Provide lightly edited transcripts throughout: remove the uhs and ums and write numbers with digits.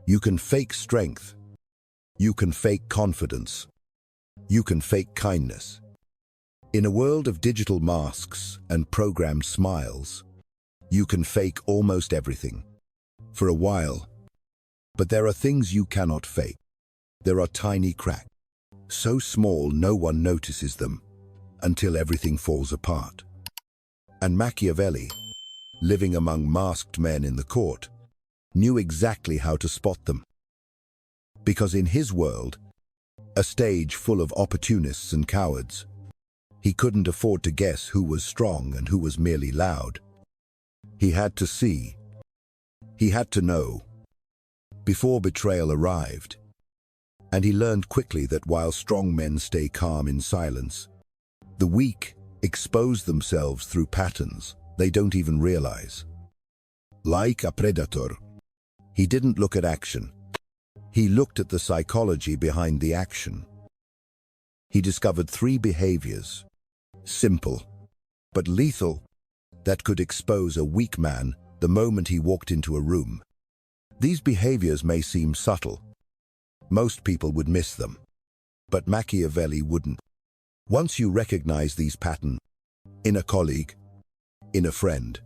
You can fake strength. You can fake confidence. You can fake kindness. In a world of digital masks and programmed smiles, you can fake almost everything. For a while. But there are things you cannot fake. There are tiny cracks, so small no one notices them, until everything falls apart. And Machiavelli, living among masked men in the court, knew exactly how to spot them. Because in his world, a stage full of opportunists and cowards, he couldn't afford to guess who was strong and who was merely loud. He had to see. He had to know. Before betrayal arrived. And he learned quickly that while strong men stay calm in silence, the weak expose themselves through patterns they don't even realize. Like a predator, he didn't look at action. He looked at the psychology behind the action. He discovered 3 behaviors, simple but lethal, that could expose a weak man the moment he walked into a room. These behaviors may seem subtle. Most people would miss them, but Machiavelli wouldn't. Once you recognize these patterns, in a colleague, in a friend,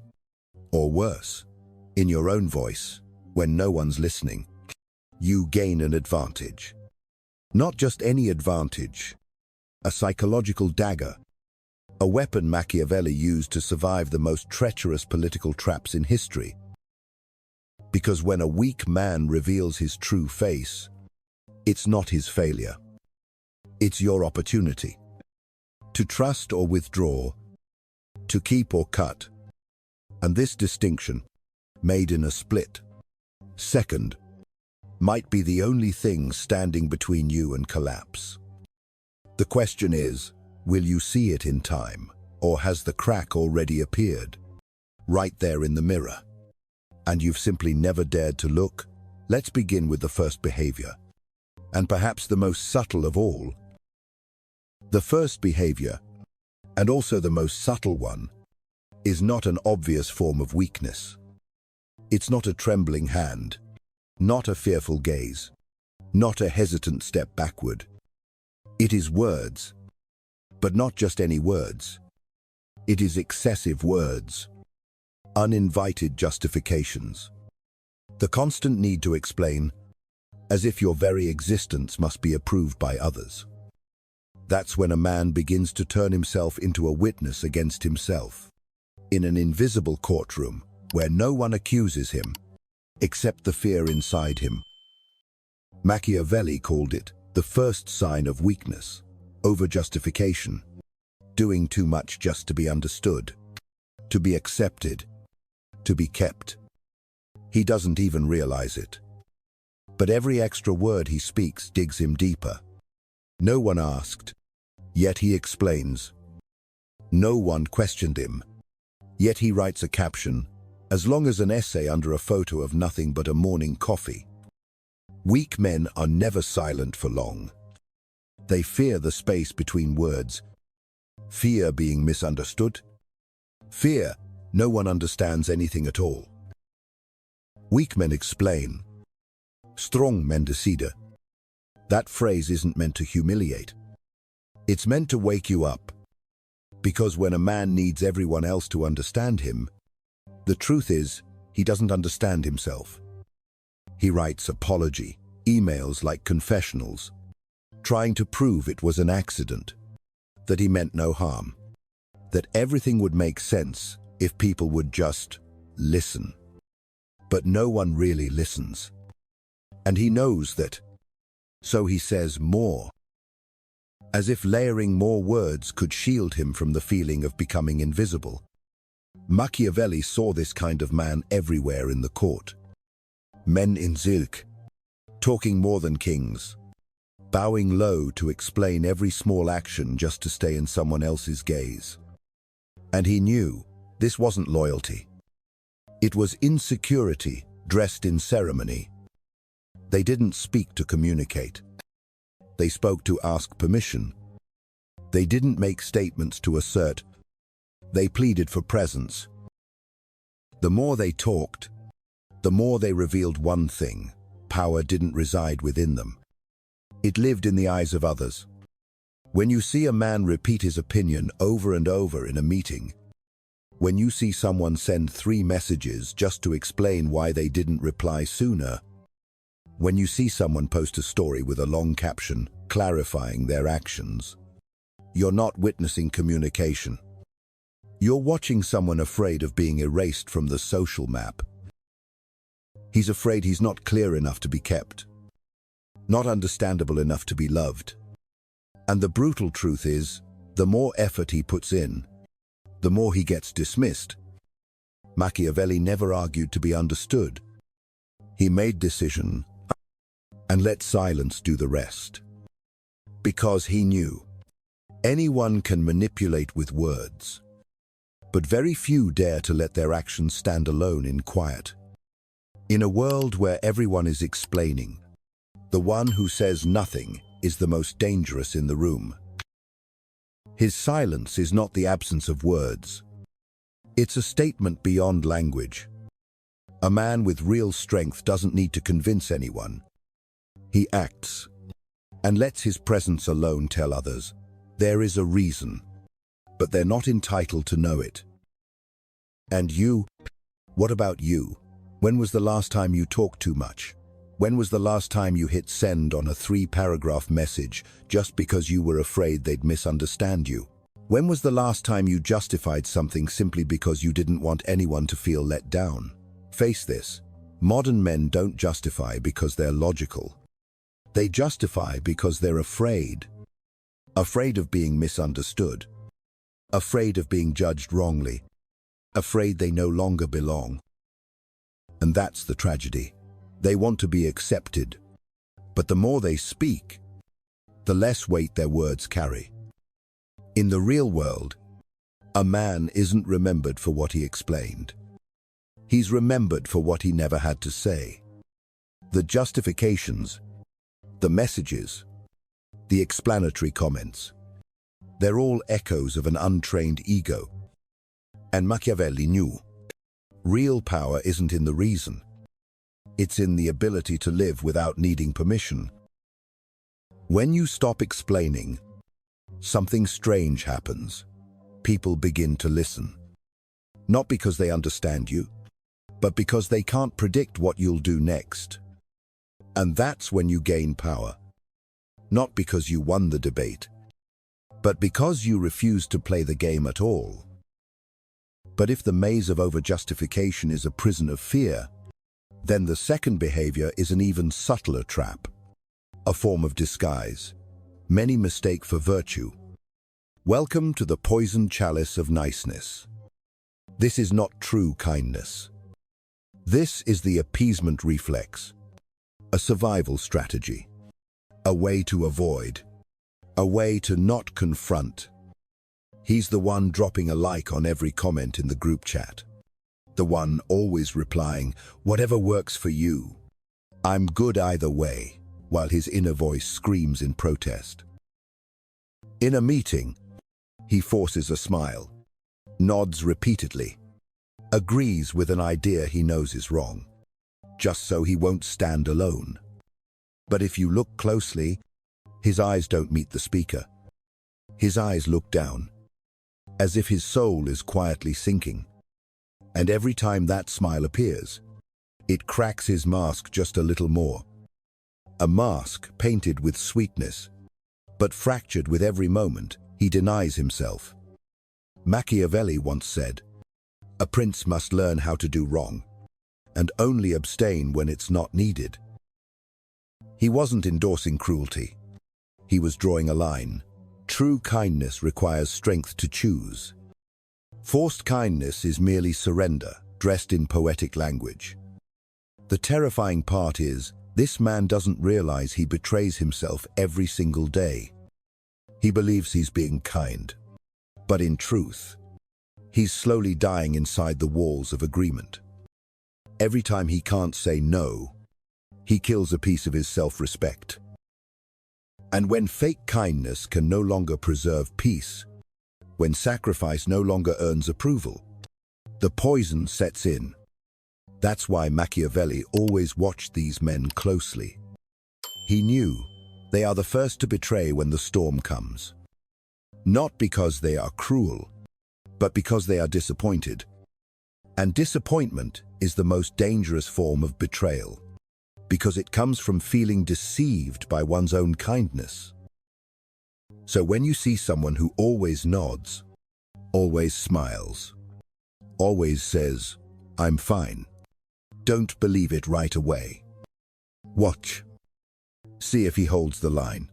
or worse, in your own voice, when no one's listening, you gain an advantage. Not just any advantage, a psychological dagger, a weapon Machiavelli used to survive the most treacherous political traps in history. Because when a weak man reveals his true face, it's not his failure. It's your opportunity. To trust or withdraw, to keep or cut. And this distinction, made in a split second, might be the only thing standing between you and collapse. The question is, will you see it in time, or has the crack already appeared? Right there in the mirror. And you've simply never dared to look? Let's begin with the first behavior, and perhaps the most subtle of all. The first behavior, and also the most subtle one, is not an obvious form of weakness. It's not a trembling hand, not a fearful gaze, not a hesitant step backward. It is words, but not just any words. It is excessive words, uninvited justifications, the constant need to explain, as if your very existence must be approved by others. That's when a man begins to turn himself into a witness against himself, in an invisible courtroom where no one accuses him, except the fear inside him. Machiavelli called it the first sign of weakness, over-justification, doing too much just to be understood, to be accepted, to be kept. He doesn't even realize it. But every extra word he speaks digs him deeper. No one asked, yet he explains. No one questioned him, yet he writes a caption, as long as an essay under a photo of nothing but a morning coffee. Weak men are never silent for long. They fear the space between words, fear being misunderstood, fear no one understands anything at all. Weak men explain. Strong men decide. That phrase isn't meant to humiliate. It's meant to wake you up. Because when a man needs everyone else to understand him, the truth is, he doesn't understand himself. He writes apology, emails like confessionals, trying to prove it was an accident, that he meant no harm, that everything would make sense if people would just listen. But no one really listens. And he knows that, so he says more, as if layering more words could shield him from the feeling of becoming invisible. Machiavelli saw this kind of man everywhere in the court. Men in silk, talking more than kings, bowing low to explain every small action just to stay in someone else's gaze. And he knew this wasn't loyalty. It was insecurity dressed in ceremony. They didn't speak to communicate. They spoke to ask permission. They didn't make statements to assert. They pleaded for presence. The more they talked, the more they revealed one thing: power didn't reside within them. It lived in the eyes of others. When you see a man repeat his opinion over and over in a meeting, when you see someone send 3 messages just to explain why they didn't reply sooner, when you see someone post a story with a long caption clarifying their actions, you're not witnessing communication. You're watching someone afraid of being erased from the social map. He's afraid he's not clear enough to be kept, not understandable enough to be loved. And the brutal truth is, the more effort he puts in, the more he gets dismissed. Machiavelli never argued to be understood. He made decision and let silence do the rest. Because he knew anyone can manipulate with words, but very few dare to let their actions stand alone in quiet. In a world where everyone is explaining, the one who says nothing is the most dangerous in the room. His silence is not the absence of words. It's a statement beyond language. A man with real strength doesn't need to convince anyone. He acts and lets his presence alone tell others there is a reason, but they're not entitled to know it. And you? What about you? When was the last time you talked too much? When was the last time you hit send on a 3-paragraph message just because you were afraid they'd misunderstand you? When was the last time you justified something simply because you didn't want anyone to feel let down? Face this. Modern men don't justify because they're logical. They justify because they're afraid. Afraid of being misunderstood. Afraid of being judged wrongly. Afraid they no longer belong. And that's the tragedy. They want to be accepted. But the more they speak, the less weight their words carry. In the real world, a man isn't remembered for what he explained. He's remembered for what he never had to say. The justifications, the messages, the explanatory comments, they're all echoes of an untrained ego. And Machiavelli knew, real power isn't in the reason. It's in the ability to live without needing permission. When you stop explaining, something strange happens. People begin to listen. Not because they understand you, but because they can't predict what you'll do next. And that's when you gain power. Not because you won the debate, but because you refused to play the game at all. But if the maze of overjustification is a prison of fear, then the second behavior is an even subtler trap, a form of disguise many mistake for virtue. Welcome to the poisoned chalice of niceness. This is not true kindness. This is the appeasement reflex, a survival strategy, a way to avoid, a way to not confront. He's the one dropping a like on every comment in the group chat. The one always replying, whatever works for you. I'm good either way, while his inner voice screams in protest. In a meeting, he forces a smile, nods repeatedly, agrees with an idea he knows is wrong, just so he won't stand alone. But if you look closely, his eyes don't meet the speaker. His eyes look down, as if his soul is quietly sinking. And every time that smile appears, it cracks his mask just a little more. A mask painted with sweetness, but fractured with every moment he denies himself. Machiavelli once said, "A prince must learn how to do wrong, and only abstain when it's not needed." He wasn't endorsing cruelty. He was drawing a line. True kindness requires strength to choose. Forced kindness is merely surrender, dressed in poetic language. The terrifying part is, this man doesn't realize he betrays himself every single day. He believes he's being kind, but in truth, he's slowly dying inside the walls of agreement. Every time he can't say no, he kills a piece of his self-respect. And when fake kindness can no longer preserve peace, when sacrifice no longer earns approval, the poison sets in. That's why Machiavelli always watched these men closely. He knew they are the first to betray when the storm comes. Not because they are cruel, but because they are disappointed. And disappointment is the most dangerous form of betrayal, because it comes from feeling deceived by one's own kindness. So when you see someone who always nods, always smiles, always says, "I'm fine," don't believe it right away. Watch. See if he holds the line.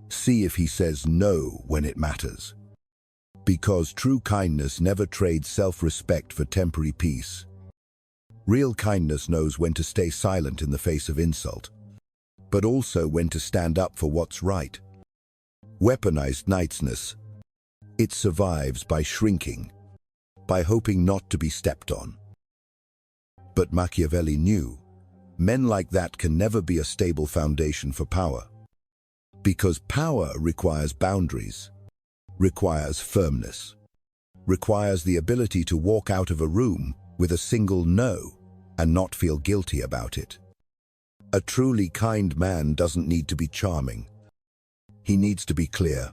See if he says no when it matters. Because true kindness never trades self-respect for temporary peace. Real kindness knows when to stay silent in the face of insult, but also when to stand up for what's right. Weaponized niceness. It survives by shrinking, by hoping not to be stepped on. But Machiavelli knew men like that can never be a stable foundation for power. Because power requires boundaries, requires firmness, requires the ability to walk out of a room with a single no and not feel guilty about it. A truly kind man doesn't need to be charming. He needs to be clear.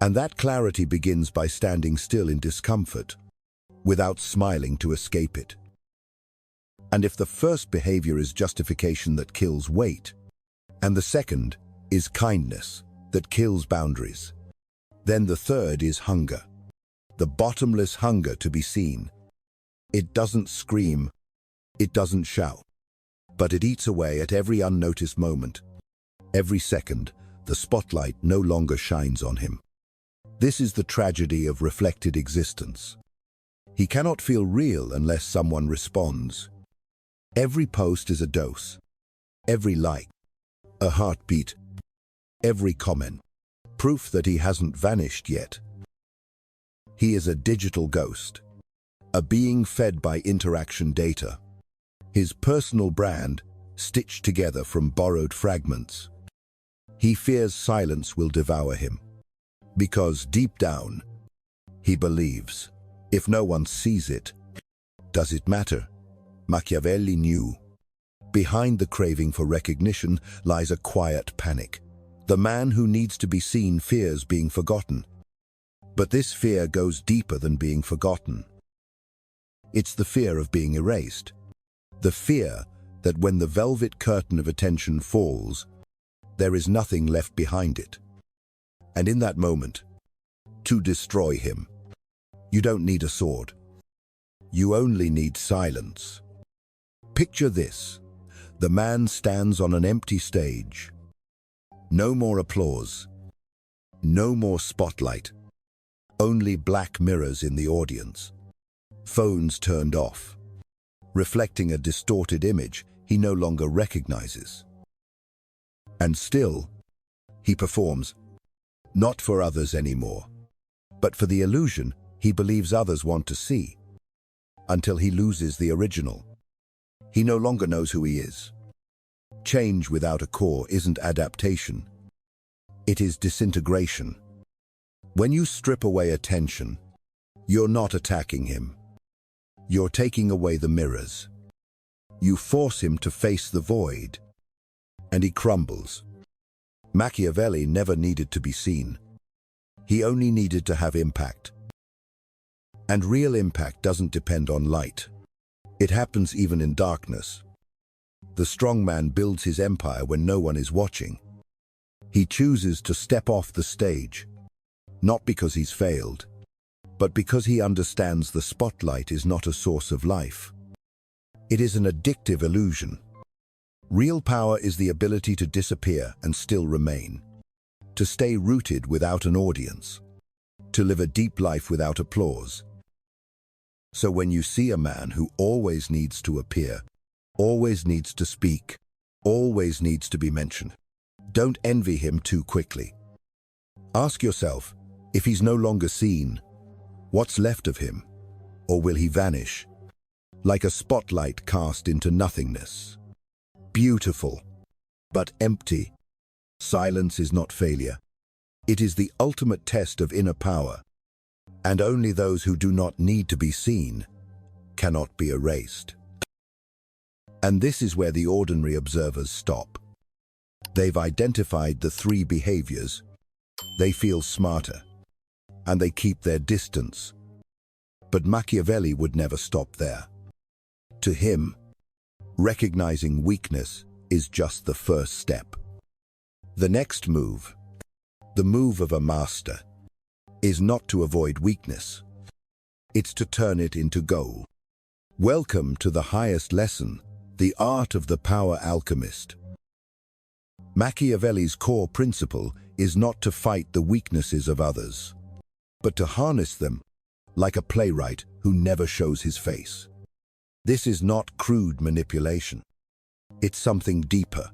And that clarity begins by standing still in discomfort, without smiling to escape it. And if the first behavior is justification that kills weight, and the second is kindness that kills boundaries, then the third is hunger, the bottomless hunger to be seen. It doesn't scream, it doesn't shout, but it eats away at every unnoticed moment. Every second, the spotlight no longer shines on him. This is the tragedy of reflected existence. He cannot feel real unless someone responds. Every post is a dose, every like, a heartbeat, every comment, proof that he hasn't vanished yet. He is a digital ghost, a being fed by interaction data, his personal brand stitched together from borrowed fragments. He fears silence will devour him, because deep down, he believes, if no one sees it, does it matter? Machiavelli knew. Behind the craving for recognition lies a quiet panic. The man who needs to be seen fears being forgotten. But this fear goes deeper than being forgotten. It's the fear of being erased. The fear that when the velvet curtain of attention falls, there is nothing left behind it. And in that moment, to destroy him, you don't need a sword. You only need silence. Picture this. The man stands on an empty stage. No more applause. No more spotlight. Only black mirrors in the audience. Phones turned off, reflecting a distorted image he no longer recognizes. And still, he performs, not for others anymore, but for the illusion he believes others want to see, until he loses the original. He no longer knows who he is. Change without a core isn't adaptation. It is disintegration. When you strip away attention, you're not attacking him. You're taking away the mirrors. You force him to face the void, and he crumbles. Machiavelli never needed to be seen. He only needed to have impact. And real impact doesn't depend on light. It happens even in darkness. The strong man builds his empire when no one is watching. He chooses to step off the stage, not because he's failed, but because he understands the spotlight is not a source of life. It is an addictive illusion. Real power is the ability to disappear and still remain, to stay rooted without an audience, to live a deep life without applause. So when you see a man who always needs to appear, always needs to speak, always needs to be mentioned, don't envy him too quickly. Ask yourself, if he's no longer seen, what's left of him? Or will he vanish, like a spotlight cast into nothingness? Beautiful, but empty. Silence is not failure. It is the ultimate test of inner power. And only those who do not need to be seen cannot be erased. And this is where the ordinary observers stop. They've identified the three behaviors. They feel smarter, and they keep their distance. But Machiavelli would never stop there. To him, recognizing weakness is just the first step. The next move, the move of a master, is not to avoid weakness. It's to turn it into gold. Welcome to the highest lesson, the art of the power alchemist. Machiavelli's core principle is not to fight the weaknesses of others, but to harness them like a playwright who never shows his face. This is not crude manipulation. It's something deeper,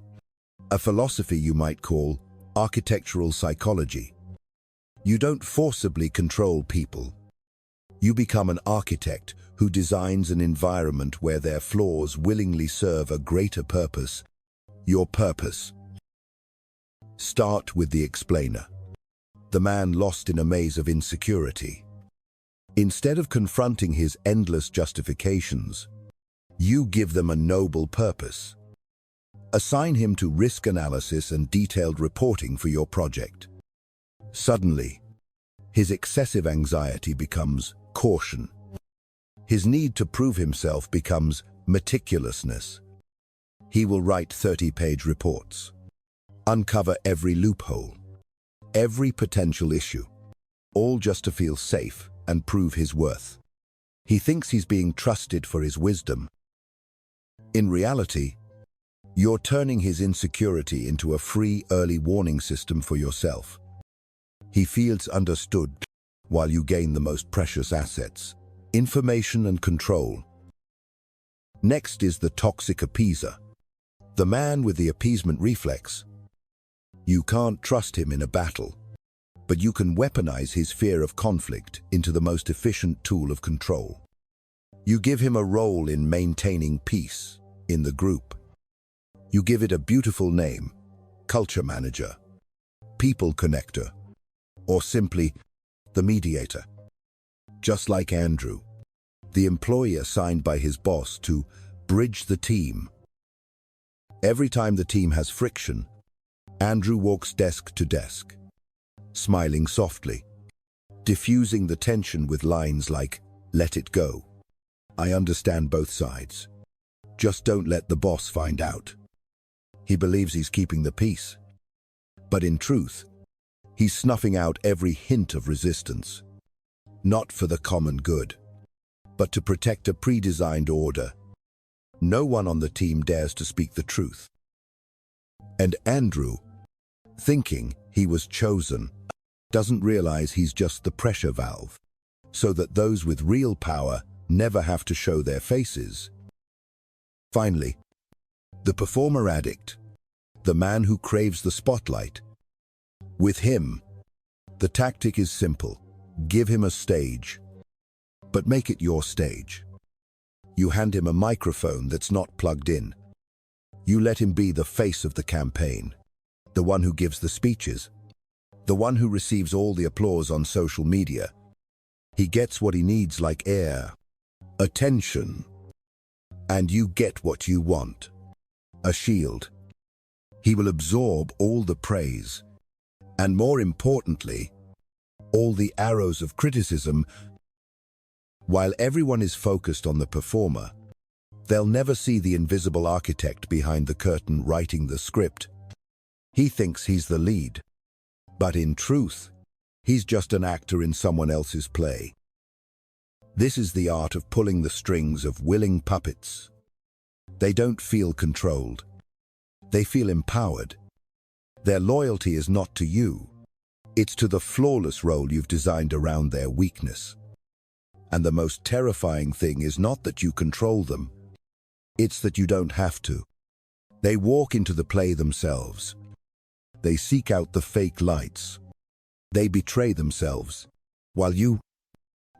a philosophy you might call architectural psychology. You don't forcibly control people. You become an architect who designs an environment where their flaws willingly serve a greater purpose, your purpose. Start with the explainer, the man lost in a maze of insecurity. Instead of confronting his endless justifications, you give them a noble purpose. Assign him to risk analysis and detailed reporting for your project. Suddenly, his excessive anxiety becomes caution. His need to prove himself becomes meticulousness. He will write 30-page reports, uncover every loophole, every potential issue, all just to feel safe and prove his worth. He thinks he's being trusted for his wisdom. In reality, you're turning his insecurity into a free early warning system for yourself. He feels understood while you gain the most precious assets, information and control. Next is the toxic appeaser, the man with the appeasement reflex. You can't trust him in a battle, but you can weaponize his fear of conflict into the most efficient tool of control. You give him a role in maintaining peace in the group. You give it a beautiful name, culture manager, people connector, or simply the mediator. Just like Andrew, the employee assigned by his boss to bridge the team. Every time the team has friction, Andrew walks desk to desk, smiling softly, diffusing the tension with lines like, "Let it go. I understand both sides. Just don't let the boss find out." He believes he's keeping the peace, but in truth, he's snuffing out every hint of resistance, not for the common good, but to protect a pre-designed order. No one on the team dares to speak the truth. And Andrew, thinking he was chosen, doesn't realize he's just the pressure valve, so that those with real power never have to show their faces. Finally, the performer addict, the man who craves the spotlight. With him, the tactic is simple. Give him a stage, but make it your stage. You hand him a microphone that's not plugged in. You let him be the face of the campaign, the one who gives the speeches, the one who receives all the applause on social media. He gets what he needs like air, attention, and you get what you want, a shield. He will absorb all the praise, and more importantly, all the arrows of criticism. While everyone is focused on the performer, they'll never see the invisible architect behind the curtain writing the script. He thinks he's the lead, but in truth, he's just an actor in someone else's play. This is the art of pulling the strings of willing puppets. They don't feel controlled. They feel empowered. Their loyalty is not to you. It's to the flawless role you've designed around their weakness. And the most terrifying thing is not that you control them. It's that you don't have to. They walk into the play themselves. They seek out the fake lights. They betray themselves, while you,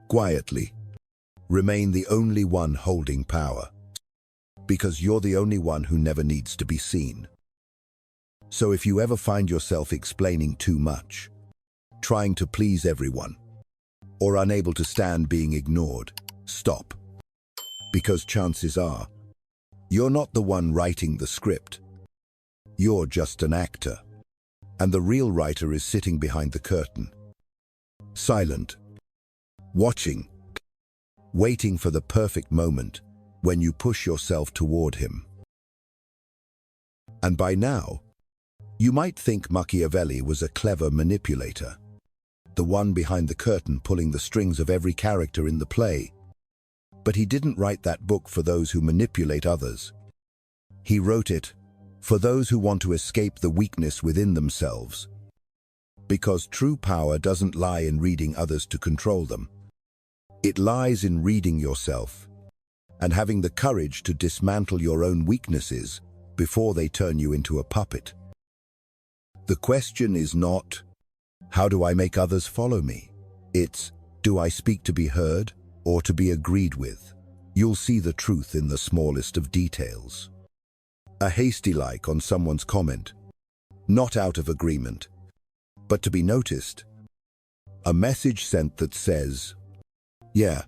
quietly, remain the only one holding power. Because you're the only one who never needs to be seen. So if you ever find yourself explaining too much, trying to please everyone, or unable to stand being ignored, stop. Because chances are, You're not the one writing the script. You're just an actor. And the real writer is sitting behind the curtain. Silent. Watching. Waiting for the perfect moment when you push yourself toward him. And by now, you might think Machiavelli was a clever manipulator, the one behind the curtain pulling the strings of every character in the play. But he didn't write that book for those who manipulate others. He wrote it for those who want to escape the weakness within themselves. Because true power doesn't lie in reading others to control them. It lies in reading yourself and having the courage to dismantle your own weaknesses before they turn you into a puppet. The question is not, how do I make others follow me? It's, do I speak to be heard or to be agreed with? You'll see the truth in the smallest of details. A hasty like on someone's comment, not out of agreement, but to be noticed. A message sent that says, yeah,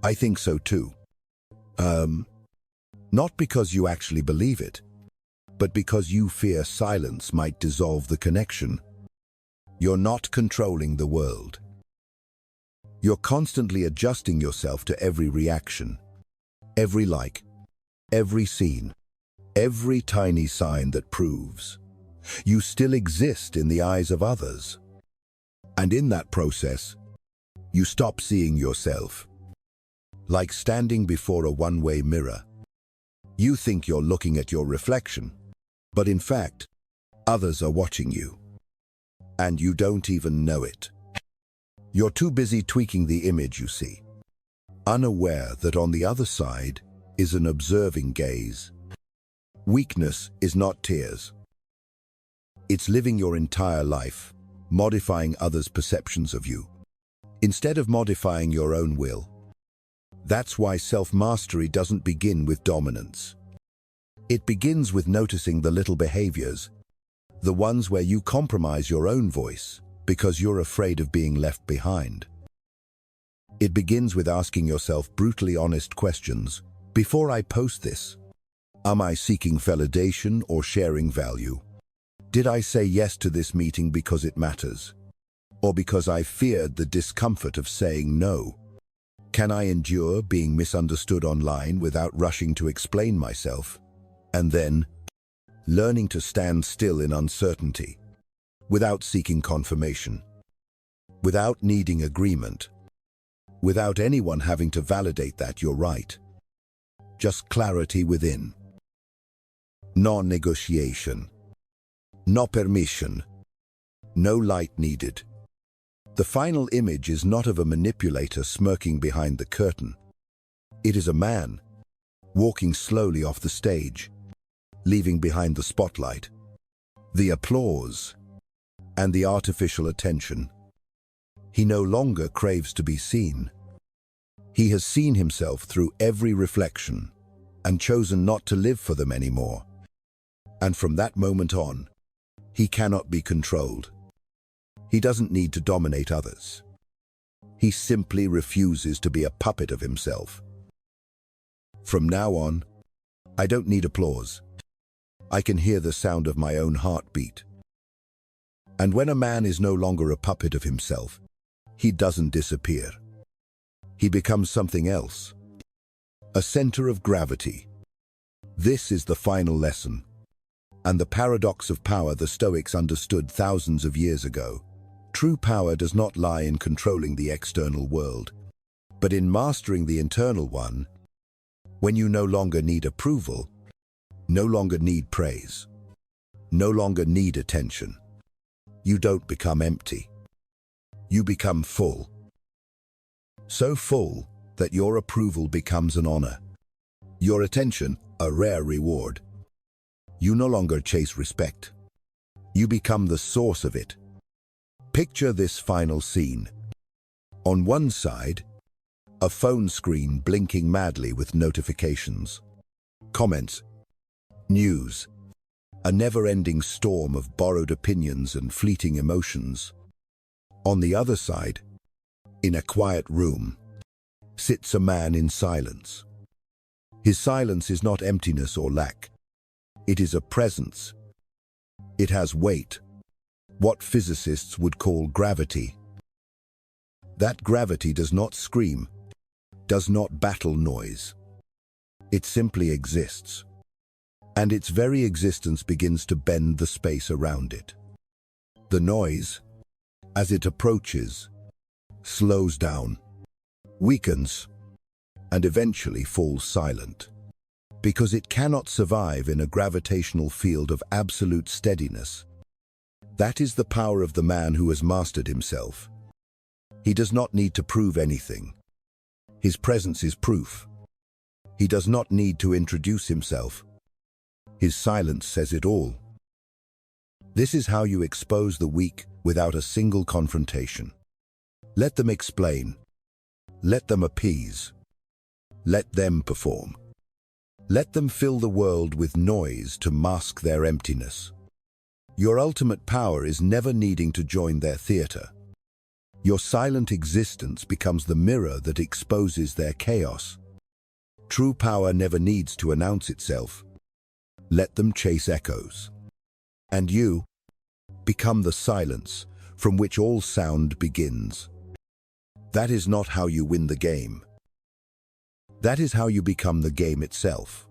I think so too. Not because you actually believe it, but because you fear silence might dissolve the connection. You're not controlling the world. You're constantly adjusting yourself to every reaction, every like, every scene, every tiny sign that proves you still exist in the eyes of others. And in that process, you stop seeing yourself. Like standing before a one-way mirror. You think you're looking at your reflection, but in fact, others are watching you. And you don't even know it. You're too busy tweaking the image you see, unaware that on the other side is an observing gaze. Weakness is not tears. It's living your entire life, modifying others' perceptions of you, instead of modifying your own will. That's why self-mastery doesn't begin with dominance. It begins with noticing the little behaviors, the ones where you compromise your own voice because you're afraid of being left behind. It begins with asking yourself brutally honest questions. Before I post this, am I seeking validation or sharing value? Did I say yes to this meeting because it matters? Or because I feared the discomfort of saying no? Can I endure being misunderstood online without rushing to explain myself? And then, learning to stand still in uncertainty, without seeking confirmation, without needing agreement, without anyone having to validate that you're right. Just clarity within. No negotiation. No permission. No light needed. The final image is not of a manipulator smirking behind the curtain. It is a man, walking slowly off the stage, leaving behind the spotlight, the applause, and the artificial attention. He no longer craves to be seen. He has seen himself through every reflection and chosen not to live for them anymore. And from that moment on, he cannot be controlled. He doesn't need to dominate others. He simply refuses to be a puppet of himself. From now on, I don't need applause. I can hear the sound of my own heartbeat. And when a man is no longer a puppet of himself, he doesn't disappear. He becomes something else. A center of gravity. This is the final lesson, and the paradox of power the Stoics understood thousands of years ago. True power does not lie in controlling the external world, but in mastering the internal one. When you no longer need approval, no longer need praise, no longer need attention, you don't become empty. You become full. So full that your approval becomes an honor, your attention a rare reward. You no longer chase respect. You become the source of it. Picture this final scene. On one side, a phone screen blinking madly with notifications, comments, news, a never-ending storm of borrowed opinions and fleeting emotions. On the other side, in a quiet room, sits a man in silence. His silence is not emptiness or lack. It is a presence. It has weight, what physicists would call gravity. That gravity does not scream, does not battle noise. It simply exists. And its very existence begins to bend the space around it. The noise, as it approaches, slows down, weakens, and eventually falls silent. Because it cannot survive in a gravitational field of absolute steadiness. That is the power of the man who has mastered himself. He does not need to prove anything. His presence is proof. He does not need to introduce himself. His silence says it all. This is how you expose the weak without a single confrontation. Let them explain. Let them appease. Let them perform. Let them fill the world with noise to mask their emptiness. Your ultimate power is never needing to join their theater. Your silent existence becomes the mirror that exposes their chaos. True power never needs to announce itself. Let them chase echoes. And you become the silence from which all sound begins. That is not how you win the game. That is how you become the game itself.